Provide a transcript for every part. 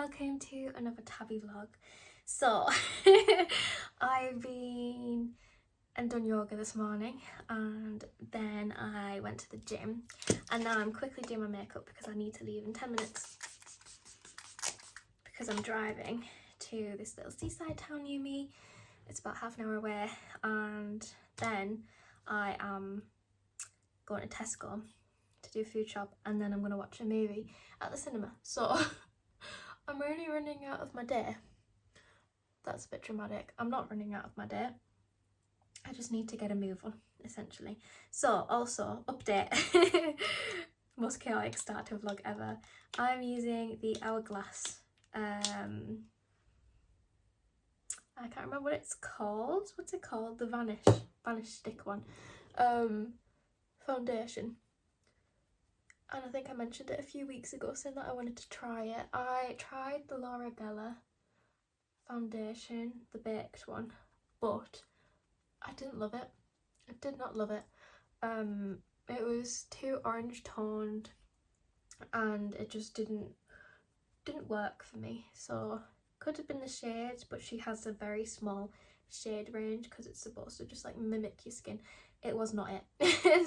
welcome to another Tabby vlog. So I've been and done yoga this morning, and then I went to the gym, and now I'm quickly doing my makeup because I need to leave in 10 minutes because I'm driving to this little seaside town near me. It's about half an hour away, and then I am going to Tesco to do a food shop, and then I'm going to watch a movie at the cinema. So I'm really running out of my day. That's a bit dramatic. I'm not running out of my day. I just need to get a move on, essentially. So also, update. Most chaotic start to a vlog ever. I'm using the Hourglass, I can't remember what it's called. What's it called? The Vanish stick one. Foundation. And I think I mentioned it a few weeks ago, saying that I wanted to try it. I tried the Laura Bella foundation, the baked one, but I didn't love it. I did not love it. It was too orange toned, and it just didn't work for me. So could have been the shades, but she has a very small shade range because it's supposed to just like mimic your skin. It was not it.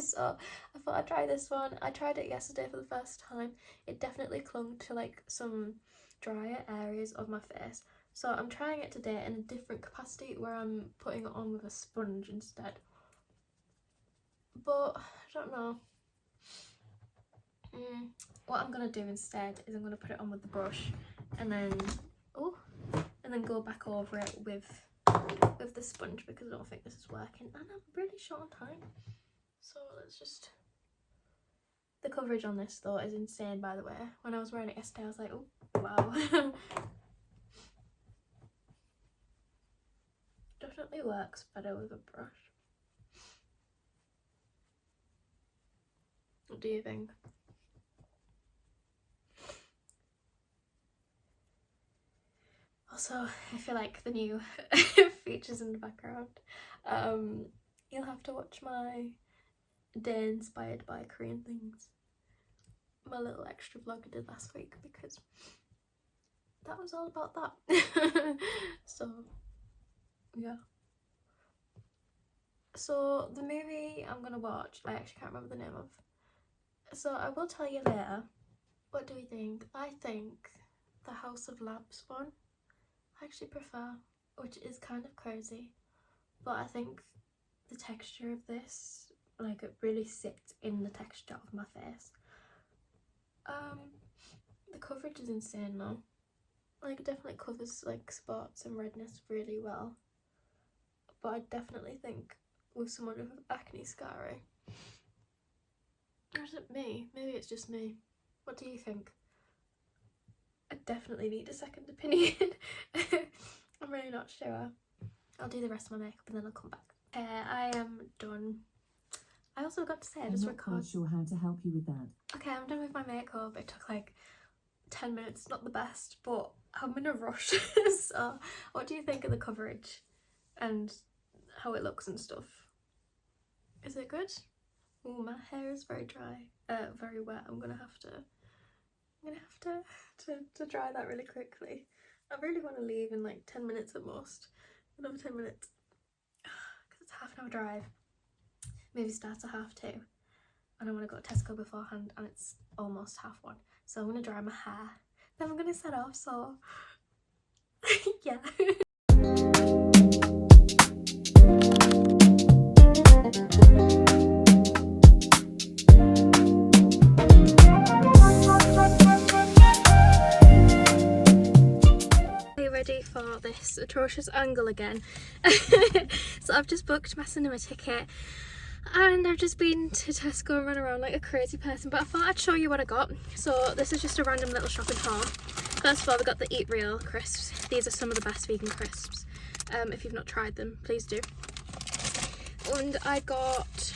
So I thought I'd try this one. I tried it yesterday for the first time. It definitely clung to like some drier areas of my face. So I'm trying it today in a different capacity where I'm putting it on with a sponge instead. But I don't know. What I'm going to do instead is I'm going to put it on with the brush and then go back over it with the sponge, because I don't think this is working, and I'm really short on time. So let's just... The coverage on this though is insane, by the way. When I was wearing it yesterday I was like, oh wow. Definitely works better with a brush. What do you think? Also, I feel like the new features in the background. You'll have to watch my day inspired by Korean things. My little extra vlog I did last week, because that was all about that. So, yeah. So, the movie I'm gonna watch, I actually can't remember the name of. So, I will tell you later. What do we think? I think the House of Labs one I actually prefer, which is kind of crazy, but I think the texture of this, like, it really sits in the texture of my face. The coverage is insane though. Like, it definitely covers like spots and redness really well, but I definitely think with someone with acne scarring, or is it me? Maybe it's just me. What do you think? I definitely need a second opinion. I'm really not sure. I'll do the rest of my makeup and then I'll come back. I am done. I also got to say I just recorded. I'm not quite sure how to help you with that. Okay, I'm done with my makeup. It took like 10 minutes, not the best, but I'm in a rush. So what do you think of the coverage and how it looks and stuff? Is it good? Oh, my hair is very dry, very wet. I'm gonna have to dry that really quickly. I really want to leave in like 10 minutes at most. Another 10 minutes. Because it's half an hour drive. Movie starts at 2:30. And I want to go to Tesco beforehand, and it's almost 1:30. So I'm going to dry my hair. Then I'm going to set off, so... yeah. For this atrocious angle again. So I've just booked my cinema ticket and I've just been to Tesco and run around like a crazy person, but I thought I'd show you what I got. So this is just a random little shopping haul. First of all, we got the Eat Real crisps. These are some of the best vegan crisps. If you've not tried them, please do. And I got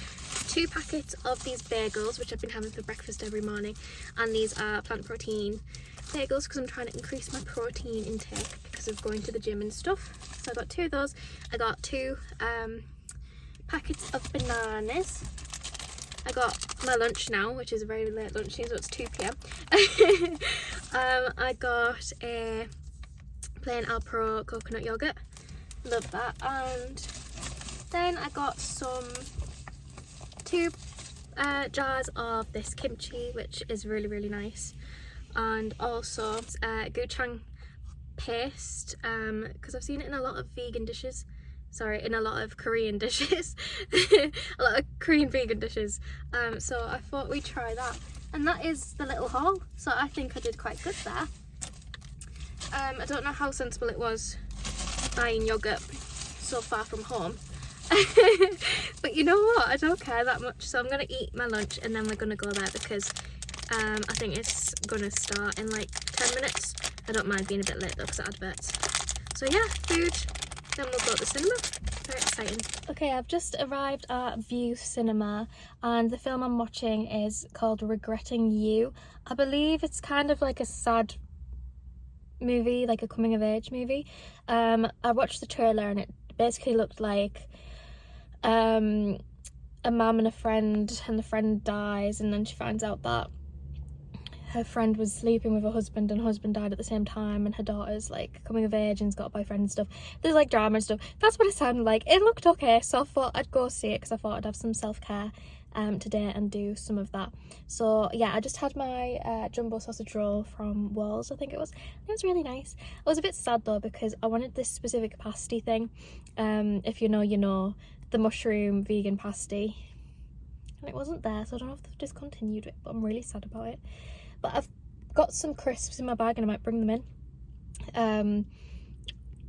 2 packets of these bagels, which I've been having for breakfast every morning, and these are plant protein bagels because I'm trying to increase my protein intake because of going to the gym and stuff. So I got 2 of those. I got 2 packets of bananas. I got my lunch now, which is a very late lunch, so it's 2 p.m. I got a plain Alpro coconut yogurt. Love that. And then I got two jars of this kimchi, which is really, really nice. And also gochujang paste, because I've seen it in a lot of vegan dishes. Sorry, in a lot of Korean dishes. A lot of Korean vegan dishes. So I thought we'd try that. And that is the little haul. So I think I did quite good there. I don't know how sensible it was buying yogurt so far from home. But you know what? I don't care that much. So I'm going to eat my lunch and then we're going to go there because I think it's going to start in like 10 minutes. I don't mind being a bit late though because of adverts. So yeah, food. Then we'll go to the cinema. Very exciting. Okay, I've just arrived at View Cinema and the film I'm watching is called Regretting You. I believe it's kind of like a sad movie, like a coming of age movie. I watched the trailer and it basically looked like a mum and a friend, and the friend dies and then she finds out that her friend was sleeping with her husband and her husband died at the same time, and her daughter's like coming of age and's got a boyfriend and stuff. There's like drama and stuff. That's what it sounded like. It looked okay, so I thought I'd go see it because I thought I'd have some self-care today and do some of that. So yeah, I just had my jumbo sausage roll from Walls, I think it was. It was really nice. I was a bit sad though because I wanted this specific pasty thing. If you know, you know, the mushroom vegan pasty, and it wasn't there, so I don't know if they've discontinued it, but I'm really sad about it. But I've got some crisps in my bag and I might bring them in.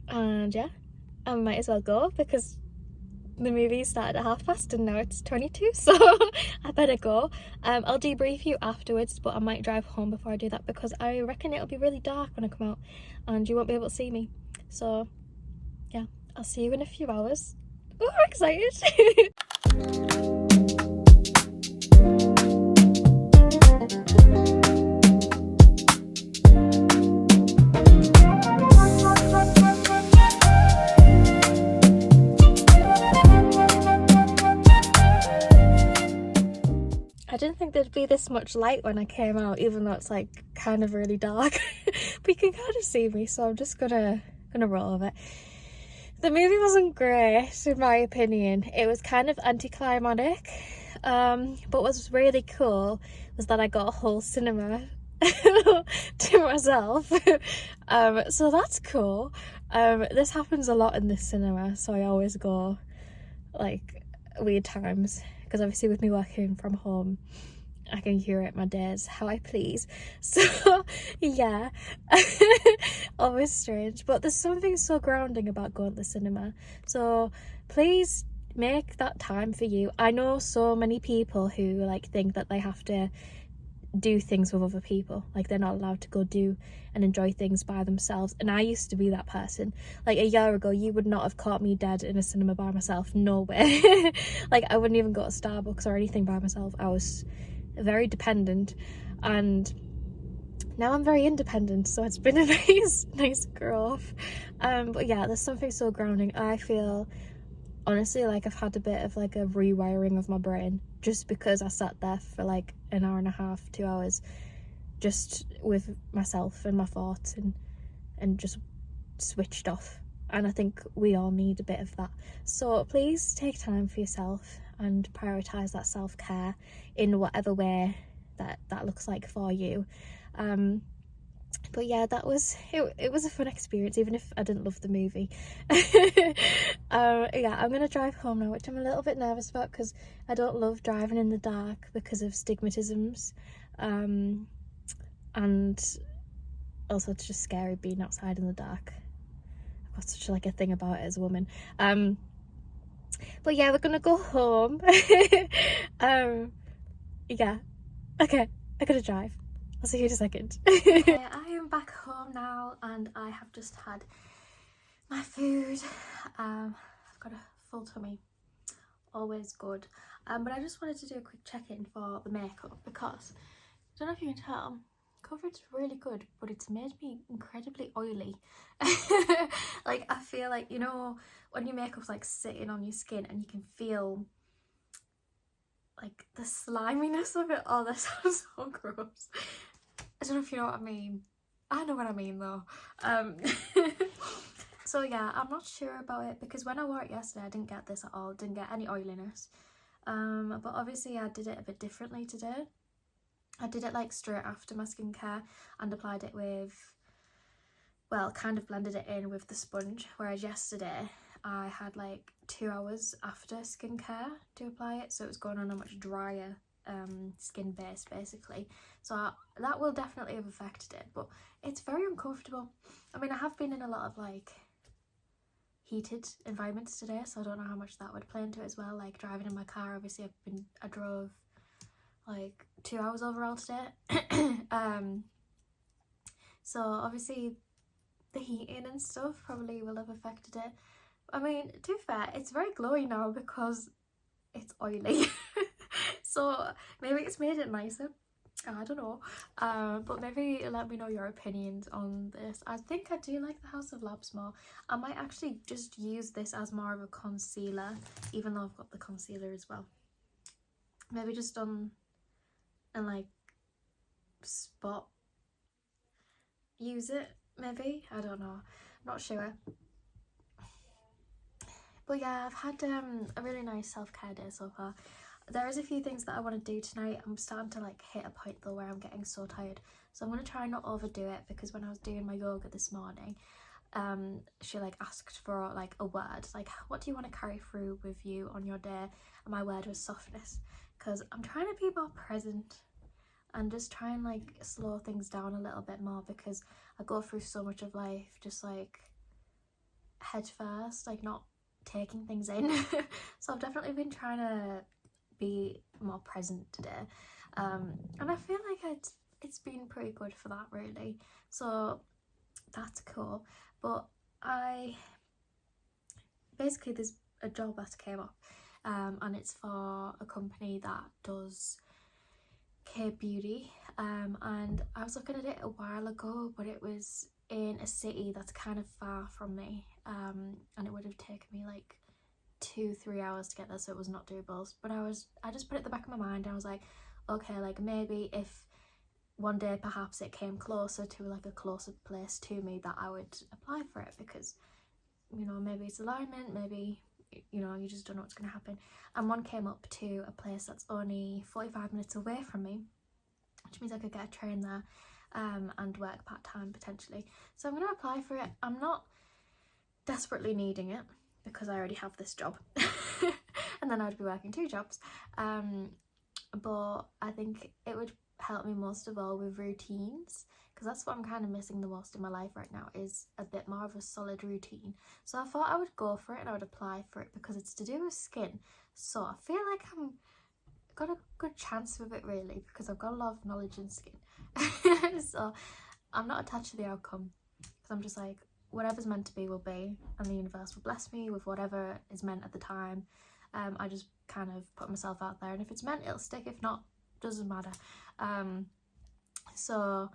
And yeah, I might as well go because the movie started at past and now it's 22, so I better go. I'll debrief you afterwards, but I might drive home before I do that because I reckon it'll be really dark when I come out and you won't be able to see me. So yeah, I'll see you in a few hours. Oh, I'm excited. I didn't think there'd be this much light when I came out, even though it's like kind of really dark. But you can kind of see me, so I'm just gonna roll with it. The movie wasn't great in my opinion. It was kind of anticlimactic. But what was really cool was that I got a whole cinema to myself. So that's cool. This happens a lot in this cinema, so I always go like weird times. Because obviously with me working from home, I can curate my days how I please. So yeah, always strange. But there's something so grounding about going to the cinema. So please make that time for you. I know so many people who like think that they have to do things with other people, like they're not allowed to go do and enjoy things by themselves, and I used to be that person. Like a year ago you would not have caught me dead in a cinema by myself, no way. Like I wouldn't even go to Starbucks or anything by myself. I was very dependent, and now I'm very independent, so it's been a nice growth. But yeah, there's something so grounding. I feel honestly like I've had a bit of like a rewiring of my brain just because I sat there for like an hour and a half, 2 hours just with myself and my thoughts and just switched off. And I think we all need a bit of that. So please take time for yourself and prioritise that self-care in whatever way that looks like for you. But yeah, that was it was a fun experience, even if I didn't love the movie. Yeah, I'm gonna drive home now, which I'm a little bit nervous about because I don't love driving in the dark because of stigmatisms, and also it's just scary being outside in the dark. I've got such like a thing about it as a woman. But yeah, we're gonna go home. Yeah, okay, I gotta drive. I'll see you in a second. Okay, I am back home now and I have just had my food. I've got a full tummy, always good. But I just wanted to do a quick check-in for the makeup because I don't know if you can tell, coverage really good, but it's made me incredibly oily. Like I feel like, you know, when your makeup's like sitting on your skin and you can feel like the sliminess of it. Oh, that sounds so gross. I don't know if you know what I mean. I know what I mean though. So yeah, I'm not sure about it because when I wore it yesterday I didn't get this at all, didn't get any oiliness. But obviously I did it a bit differently today. I did it like straight after my skincare and applied it with, well, kind of blended it in with the sponge, whereas yesterday I had like 2 hours after skincare to apply it, so it was going on a much drier skin base basically. So that will definitely have affected it, but it's very uncomfortable. I mean, I have been in a lot of like heated environments today, so I don't know how much that would play into it as well. Like driving in my car, obviously I drove like 2 hours overall today. So obviously the heating and stuff probably will have affected it. I mean, to be fair, it's very glowy now because it's oily. So maybe it's made it nicer. I don't know. But maybe let me know your opinions on this. I think I do like the House of Labs more. I might actually just use this as more of a concealer, even though I've got the concealer as well. Maybe just on and like spot use it, maybe. I don't know. I'm not sure. But yeah, I've had a really nice self-care day so far. There is a few things that I want to do tonight. I'm starting to like hit a point though where I'm getting so tired. So I'm going to try not overdo it, because when I was doing my yoga this morning, she like asked for like a word, like what do you want to carry through with you on your day? And my word was softness, because I'm trying to be more present and just try and like slow things down a little bit more, because I go through so much of life just like head first, like not taking things in. So I've definitely been trying to be more present today, and I feel like it's been pretty good for that really, so that's cool. But basically there's a job that came up, and it's for a company that does K-beauty, and I was looking at it a while ago, but it was in a city that's kind of far from me, and it would have taken me like 2-3 hours to get there, so it was not doable. But I just put it at the back of my mind, and I was like, okay, like maybe if one day perhaps it came closer to like a closer place to me, that I would apply for it, because you know, maybe it's alignment, maybe you know, you just don't know what's going to happen. And one came up to a place that's only 45 minutes away from me, which means I could get a train there, and work part-time potentially. So I'm going to apply for it. I'm not desperately needing it because I already have this job and then I'd be working 2 jobs, but I think it would help me most of all with routines, because that's what I'm kind of missing the most in my life right now, is a bit more of a solid routine. So I thought I would go for it and I would apply for it because it's to do with skin, so I feel like I'm got a good chance with it really, because I've got a lot of knowledge in skin. So I'm not attached to the outcome, because I'm just like, whatever's meant to be will be, and the universe will bless me with whatever is meant at the time. I just kind of put myself out there, and if it's meant, it'll stick. If not, doesn't matter. So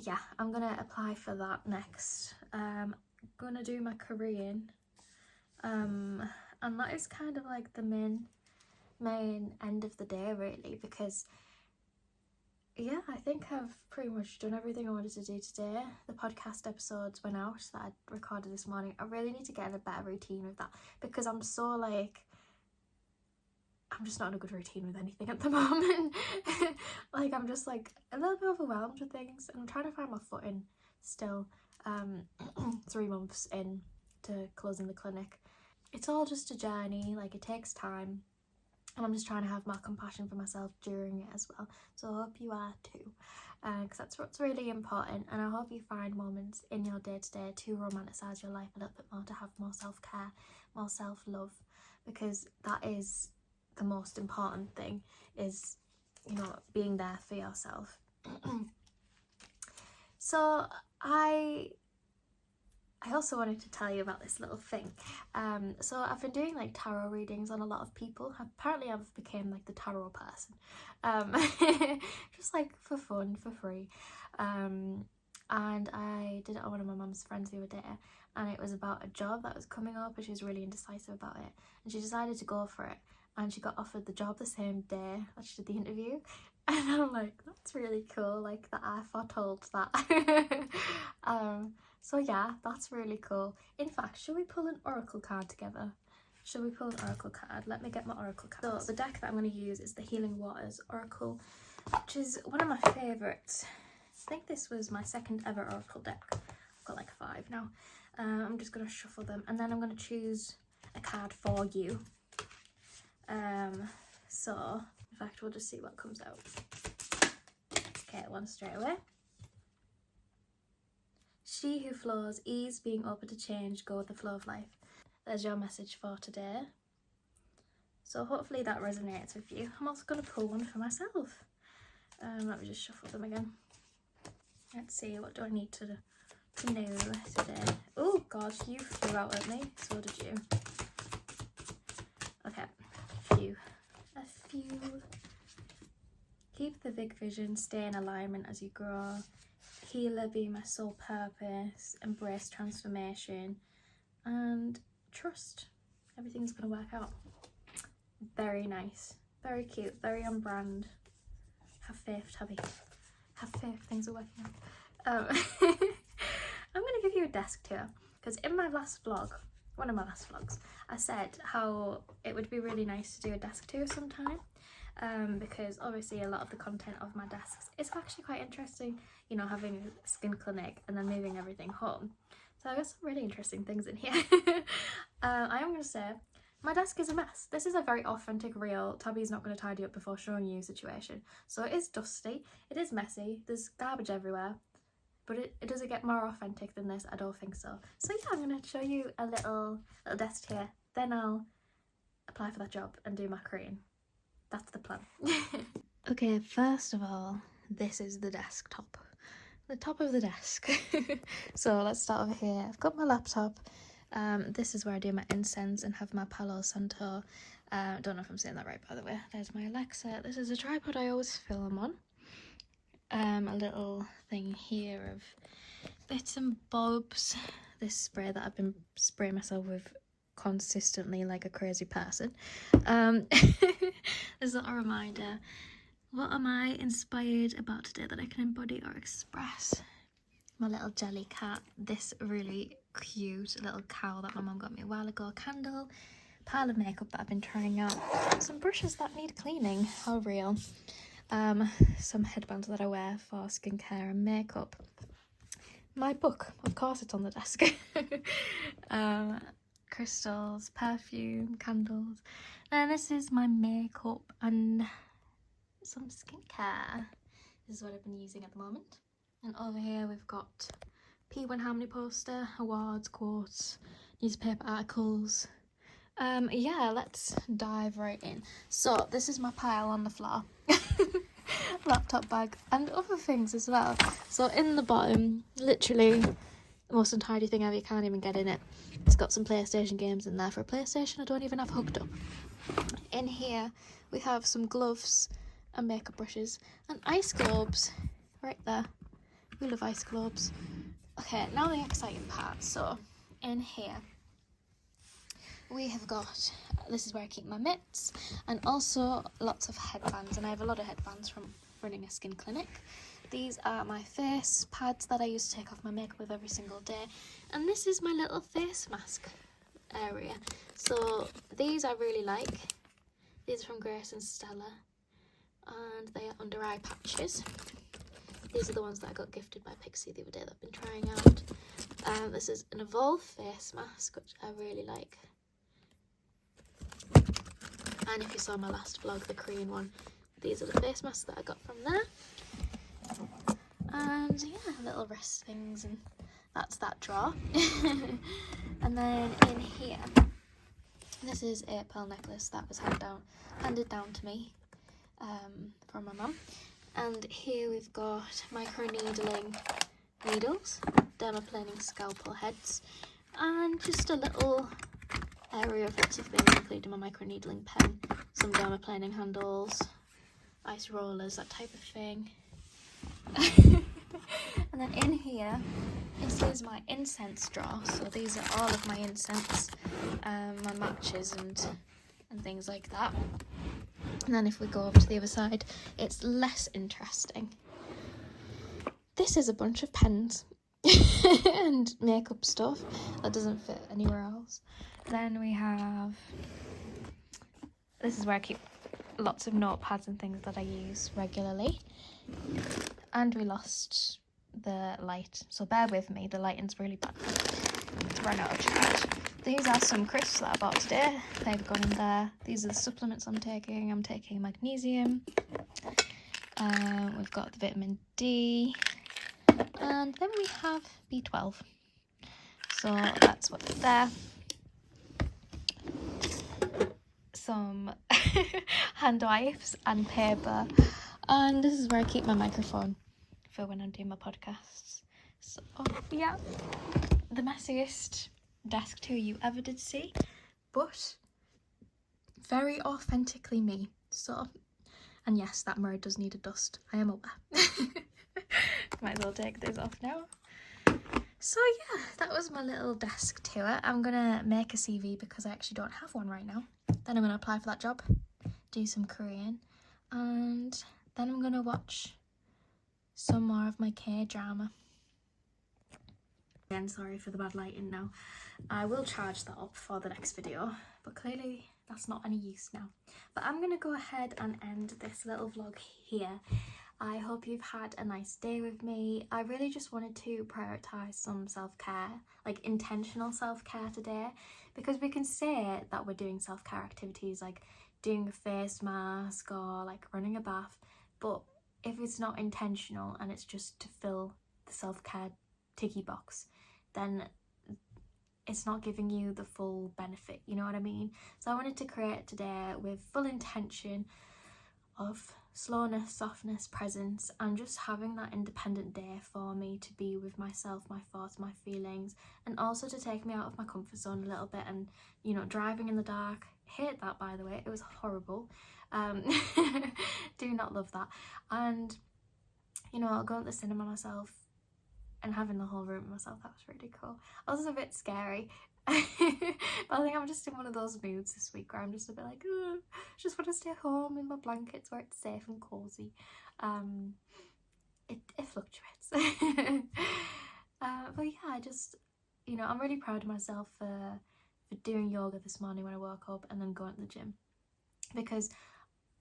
yeah, I'm gonna apply for that next. Gonna do my Korean, and that is kind of like the main end of the day really, because yeah, I think I've pretty much done everything I wanted to do today. The podcast episodes went out that I recorded this morning. I really need to get in a better routine with that, because I'm so like, I'm just not in a good routine with anything at the moment. Like I'm just like a little bit overwhelmed with things, and I'm trying to find my footing still. 3 months in to closing the clinic. It's all just a journey, like it takes time. And I'm just trying to have more compassion for myself during it as well. So I hope you are too, because that's what's really important. And I hope you find moments in your day-to-day to romanticise your life a little bit more, to have more self-care, more self-love, because that is the most important thing, is, you know, being there for yourself. So I also wanted to tell you about this little thing. So I've been doing like tarot readings on a lot of people. Apparently I've become like the tarot person, just like for fun, for free. And I did it on one of my mum's friends the other day, and it was about a job that was coming up, and she was really indecisive about it, and she decided to go for it. and she got offered the job the same day that she did the interview. And I'm like, that's really cool, like that I foretold that. So yeah, that's really cool. In fact, should we pull an oracle card together? Shall we pull an oracle card? Let me get my oracle card. So the deck that I'm going to use is the Healing Waters Oracle, which is one of my favourites. I think this was my second ever oracle deck. I've got like 5 now. I'm just going to shuffle them, and then I'm going to choose a card for you. So in fact, we'll just see what comes out. Okay, one straight away. She who flows, ease, being open to change, go with the flow of life. There's your message for today. So hopefully that resonates with you. I'm also going to pull one for myself. Let me just shuffle them again. Let's see, what do I need to know today? Oh gosh, you flew out at me, so did you. Okay, a few. Keep the big vision, stay in alignment as you grow. Healer, be my sole purpose. Embrace transformation and trust. Everything's gonna work out. Very nice, very cute, very on brand. Have faith, Tabby. Have faith, things are working out. I'm gonna give you a desk tour because in my last vlog, one of my last vlogs, I said how it would be really nice to do a desk tour sometime. Because obviously a lot of the content of my desks is actually quite interesting, you know, having a skin clinic and then moving everything home. So I got some really interesting things in here. I am going to say my desk is a mess. This is a very authentic, real, Tabby's not going to tidy up before showing you situation. So it is dusty, it is messy, there's garbage everywhere, but it doesn't get more authentic than this, I don't think so. So yeah, I'm going to show you a little desk here, then I'll apply for that job and do my cream. That's the plan. Okay, first of all, this is the desktop. The top of the desk. So let's start over here. I've got my laptop. This is where I do my incense and have my Palo Santo. Don't know if I'm saying that right, by the way. There's my Alexa. This is a tripod I always film on. A little thing here of bits and bobs. This spray that I've been spraying myself with consistently like a crazy person. There's a reminder. What am I inspired about today that I can embody or express? My little jelly cat, this really cute little cow that my mum got me a while ago, candle, pile of makeup that I've been trying out, some brushes that need cleaning, how real, some headbands that I wear for skincare and makeup, my book, of course it's on the desk, crystals, perfume, candles. And this is my makeup and some skincare. This is what I've been using at the moment. And over here we've got P1 Harmony poster, awards, quotes, newspaper articles. Yeah, let's dive right in. So this is my pile on the floor. Laptop bag and other things as well. So in the bottom, literally the most untidy thing ever, you can't even get in it. It's got some PlayStation games in there. For a PlayStation I don't even have hooked up. In here we have some gloves and makeup brushes and ice globes right there. We love ice globes. Okay, now the exciting part. So in here we have got, this is where I keep my mitts and also lots of headbands, and I have a lot of headbands from running a skin clinic. These are my face pads that I use to take off my makeup with every single day, and this is my little face mask area. So these I really like. These are from Grace and Stella and they are under eye patches. These are the ones that I got gifted by Pixie the other day that I've been trying out. This is an Evolve face mask, which I really like. And if you saw my last vlog, the Korean one, these are the face masks that I got from there. And yeah, little wrist things, and that's that drawer. And then in here, this is a pearl necklace that was handed down to me from my mum. And here we've got microneedling needles, dermaplaning scalpel heads, and just a little area of lots of things, including my microneedling pen, some dermaplaning handles, ice rollers, that type of thing. And then in here, this is my incense drawer. So these are all of my incense, my matches and and things like that. And then if we go over to the other side, it's less interesting. This is a bunch of pens and makeup stuff that doesn't fit anywhere else. Then we have, this is where I keep lots of notepads and things that I use regularly. And we lost the light, so bear with me, the lighting's really bad. Run out of charge. These are some crisps that I bought today. They've gone in there. These are the supplements I'm taking. I'm taking magnesium. We've got the vitamin D. And then we have B12. So that's what's there. Some hand wipes and paper. And this is where I keep my microphone for when I'm doing my podcasts. So, yeah. The messiest desk tour you ever did see, but very authentically me. So, and yes, that mirror does need a dust, I am aware. Might as well take this off now. So yeah, that was my little desk tour. I'm gonna make a CV because I actually don't have one right now. Then I'm gonna apply for that job, do some Korean, and then I'm gonna watch some more of my K-drama. Again, sorry for the bad lighting now. I will charge that up for the next video, but clearly that's not any use now. But I'm gonna go ahead and end this little vlog here. I hope you've had a nice day with me. I really just wanted to prioritise some self-care, like intentional self-care today, because we can say that we're doing self-care activities like doing a face mask or like running a bath, but if it's not intentional and it's just to fill the self-care ticky box, then it's not giving you the full benefit, you know what I mean? So I wanted to create today with full intention of slowness, softness, presence, and just having that independent day for me to be with myself, my thoughts, my feelings, and also to take me out of my comfort zone a little bit. And you know, driving in the dark, hate that, by the way, it was horrible. Do not love that. And you know, I'll go to the cinema myself and having the whole room myself, that was really cool. I was a bit scary. But I think I'm just in one of those moods this week where I'm just a bit like, just want to stay home in my blankets where it's safe and cozy. It fluctuates. But yeah, I just, you know, I'm really proud of myself for doing yoga this morning when I woke up and then going to the gym, because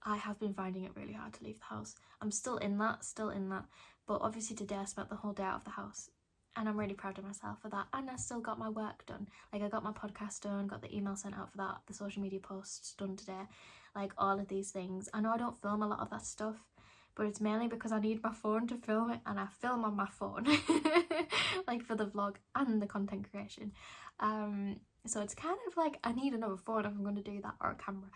I have been finding it really hard to leave the house. I'm still in that, but obviously today I spent the whole day out of the house, and I'm really proud of myself for that. And I still got my work done. Like, I got my podcast done, got the email sent out for that, the social media posts done today, like all of these things. I know I don't film a lot of that stuff, but it's mainly because I need my phone to film it, and I film on my phone like for the vlog and the content creation. So it's kind of like I need another phone if I'm going to do that, or a camera.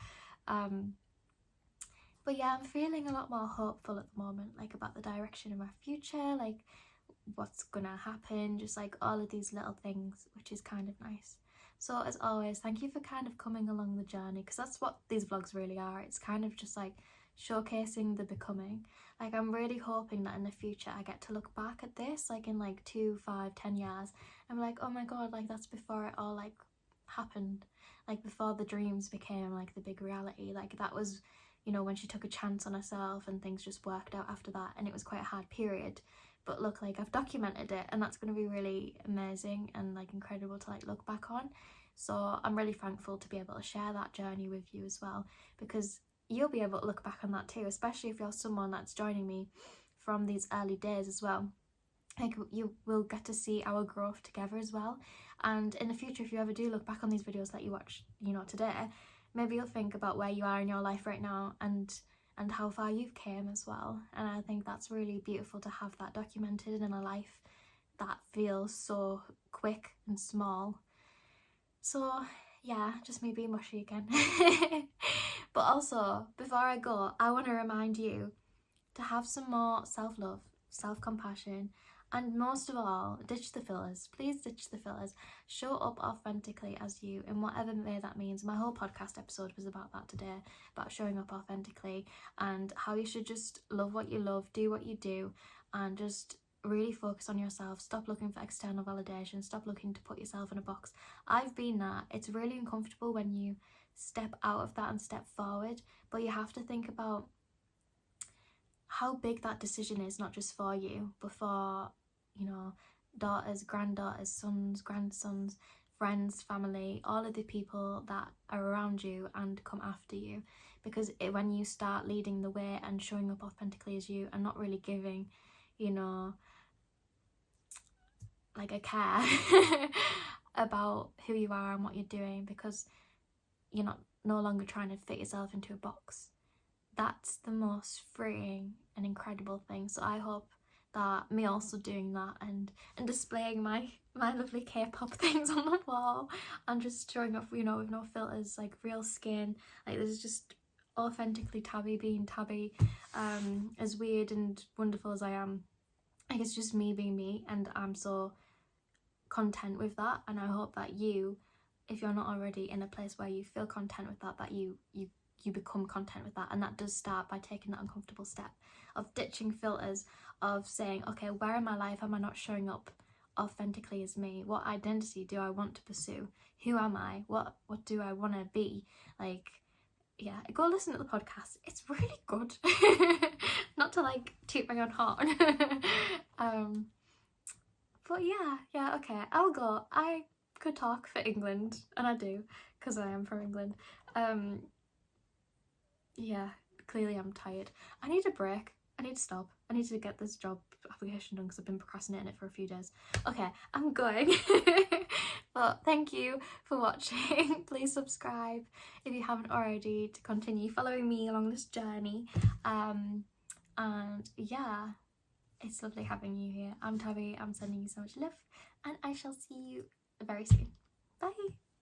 But yeah, I'm feeling a lot more hopeful at the moment, like about the direction of my future, like what's gonna happen, just like all of these little things, which is kind of nice. So as always, thank you for kind of coming along the journey, because that's what these vlogs really are. It's kind of just like showcasing the becoming. Like, I'm really hoping that in the future I get to look back at this, like in like 2, 5, 10 years, and be like, oh my god, like that's before it all like happened, like before the dreams became like the big reality. Like, that was, you know, when she took a chance on herself and things just worked out after that, and it was quite a hard period. But look, like I've documented it, and that's going to be really amazing and like incredible to like look back on. So I'm really thankful to be able to share that journey with you as well, because you'll be able to look back on that too, especially if you're someone that's joining me from these early days as well. Like, you will get to see our growth together as well. And in the future, if you ever do look back on these videos that you watch, you know, today, maybe you'll think about where you are in your life right now and how far you've came as well. And I think that's really beautiful to have that documented in a life that feels so quick and small. So yeah, just me being mushy again. But also, before I go, I want to remind you to have some more self-love, self-compassion, and most of all, ditch the fillers. Please ditch the fillers. Show up authentically as you, in whatever way that means. My whole podcast episode was about that today, about showing up authentically and how you should just love what you love, do what you do, and just really focus on yourself. Stop looking for external validation. Stop looking to put yourself in a box. I've been that. It's really uncomfortable when you step out of that and step forward, but you have to think about how big that decision is, not just for you, but for, you know, daughters, granddaughters, sons, grandsons, friends, family, all of the people that are around you and come after you. Because when you start leading the way and showing up authentically as you and not really giving, you know, like a care about who you are and what you're doing, because you're no longer trying to fit yourself into a box, that's the most freeing and incredible thing. So I hope that me also doing that and displaying my lovely K-pop things on the wall and just showing up, you know, with no filters, like real skin, like this is just authentically Tabby being Tabby, as weird and wonderful as I am, like it's just me being me, and I'm so content with that. And I hope that you, if you're not already in a place where you feel content with that, that you become content with that. And that does start by taking that uncomfortable step of ditching filters, of saying, okay, where in my life am I not showing up authentically as me? What identity do I want to pursue? Who am I? What do I want to be? Like, yeah, go listen to the podcast, it's really good. Not to like toot my own horn. But yeah, okay, I'll go. I could talk for England, and I do, because I am from England. Yeah, clearly I'm tired. I need a break. I need to stop. I need to get this job application done because I've been procrastinating it for a few days. Okay, I'm going. But thank you for watching. Please subscribe if you haven't already to continue following me along this journey. And yeah, it's lovely having you here. I'm Tabby. I'm sending you so much love, and I shall see you very soon. Bye.